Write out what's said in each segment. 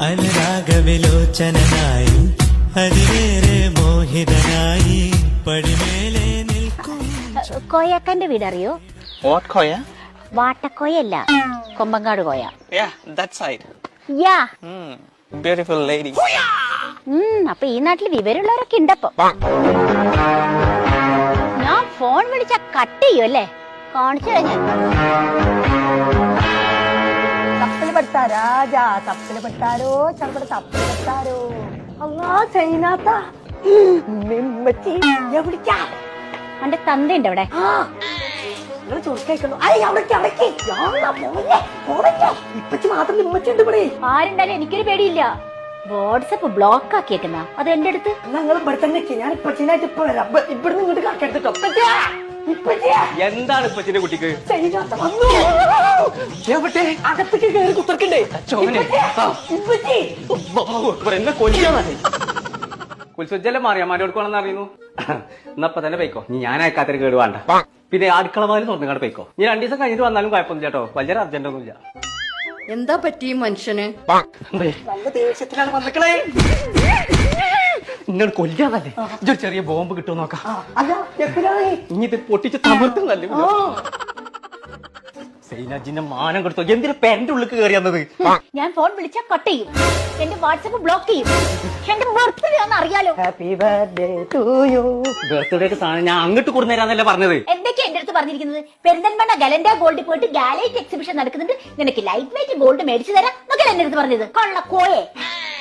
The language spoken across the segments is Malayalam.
അനുരാഗവിലോചനായി അതിലേറെ മോഹിതനായി പടിമേലെ നിൽക്കും. കോയക്കന്റെ വീടറിയോ? What koya? വാട്ടക്കോയല്ല, Kombankad Koya. Yeah, that side. Yeah. Beautiful lady. അപ്പൊ ഈ നാട്ടില് വിവരമുള്ളവരൊക്കെ ഉണ്ടപ്പോ. ഞാൻ ഫോൺ വിളിച്ച കട്ട് ചെയ്യും അല്ലേ? കാണിച്ചു കഴിഞ്ഞ തപ്പല് പെട്ടാ രാജാ, തപ്പല് പെട്ടാരോ ചപ്പട തപ്പല് പെട്ടാരോ. അല്ലാ ചൈനാത്ത മെമ്മച്ചി എവിടേക്കാ? അവന്റെ തന്തയുണ്ട് അവിടെ. നിങ്ങൾ ചൊറുക്കഴിക്കുന്നു. ഇപ്പച്ചി മാത്രം നിമ്മച്ചി ഉണ്ട് ഇവിടെ. ആരുണ്ടാലും എനിക്കൊരു പേടിയില്ല. വാട്സപ്പ് ബ്ലോക്ക് ആക്കിയേക്കുന്ന അത് എന്റെ അടുത്ത്. നിങ്ങൾ ഇവിടെ തന്നെ ഞാൻ ഇപ്പച്ചിനായിട്ട് ഇപ്പൊ വരാം. ഇവിടുന്ന് ഇങ്ങോട്ട് കറക്കെടുത്തിട്ടോ. എന്താണ് ഇപ്പച്ചിന്റെ കുട്ടിക്ക്? എവിടെ അകത്തേക്ക് കയറി കുത്തർക്കണ്ടേ? എന്നെ കൊല്ലാതെ കുൽസുജല്ലേ മാറിയമാരെ കൊടുക്കണമെന്ന് അറിയുന്നു. എന്നപ്പ തന്നെ പോയിക്കോ. ഞാൻ അയക്കാത്തൊരു കേട് വേണ്ട. പിന്നെ അടുക്കളമാര് തുറന്നുകാട് പോയിക്കോ. നീ 2 ദിവസം കഴിഞ്ഞിട്ട് വന്നാലും കുഴപ്പമൊന്നും ചേട്ടോ. വലിയ അർജന്റ് ഒന്നുമില്ല. എന്താ പറ്റി മനുഷ്യന്? നല്ല ദേഷ്യത്തിലാണ് വന്നിക്കണേ. നിങ്ങൾ കൊല്ലാതല്ലേ? ഇതൊരു ചെറിയ ബോംബ് കിട്ടുമോ നോക്കാം. അല്ല എപ്പോഴാണ് ഇനി ഇത് പൊട്ടിച്ച് തമർത്തുന്നല്ലേ? സൈനാജിന്റെ മാനം കൊടുത്തോ. എന്തിനാ പെരന്റെ ഉള്ളിൽ കയറിയെന്നത്? ഞാൻ ഫോൺ വിളിച്ചാൽ കട്ട് ചെയ്യും, എന്റെ വാട്സപ്പ് ബ്ലോക്ക് ചെയ്യും. എന്റെ ബർത്ത്ഡേ ആണെന്ന് അറിയാലോ. Happy birthday to you. ബർത്ത്ഡേക്ക് സാധനം ഞാൻ അങ്ങോട്ട് കൊടുന്നേരാന്നല്ലേ പറഞ്ഞത്. എന്തൊക്കെയാ എന്റെ അടുത്ത് പറഞ്ഞിരിക്കുന്നത്? പെരിന്തൽമണ്ണ ഗലൻഡ ഗോൾഡിൽ പോയിട്ട് ഗാലൈറ്റ് എക്സിബിഷൻ നടക്കുന്നുണ്ട്, നിനക്ക് ലൈറ്റ് വെയിറ്റ് ഗോൾഡ് മേടിച്ചു തരാം എന്നൊക്കെ എന്റെ അടുത്ത് പറഞ്ഞത്. കൊള്ള കോയെ.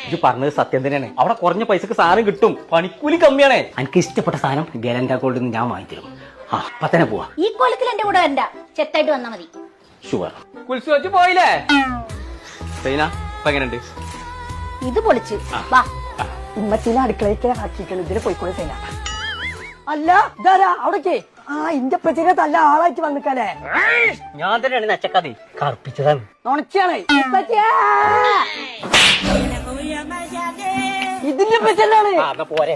ഇത് പറഞ്ഞത് സത്യം തന്നെയാണ്. അവിടെ കുറഞ്ഞ പൈസക്ക് സാധനം കിട്ടും, പണിക്കൂലി കമ്മിയാണ്. എനിക്ക് ഇഷ്ടപ്പെട്ട സാധനം ഗലൻഡ ഗോൾഡ് ഞാൻ വാങ്ങിത്തരും. അപ്പൊ തന്നെ പോവാ. ഈ കോലത്തിൽ എന്റെ കൂടെ വരണ്ട, ചെത്തായിട്ട് വന്നാ മതി. ഷുവർ. കുൽസു വെച്ച് പോയില്ലേ? സൈന ഇപ്പൊ എങ്ങനെയുണ്ട്? ഇത് പൊളിച്ച് വാ. ഇമ്മച്ചീനെ അടുക്കളയ്ക്ക് ആക്കിക്കണം. ഇതിന് പോയിക്കോളെ സൈന. അല്ല ഇതാരാ അവിടേക്ക്? ഇന്റെ പച്ചീനെ തല്ല ആളായിട്ട് വന്നിക്കാലേ. ഞാൻ തന്നെയാണ് നച്ചക്കാതെ കറുപ്പിച്ചതാണ്. നുണച്ചാണ് ഇതിന്റെ പച്ചല്ലാണ്. പോരെ.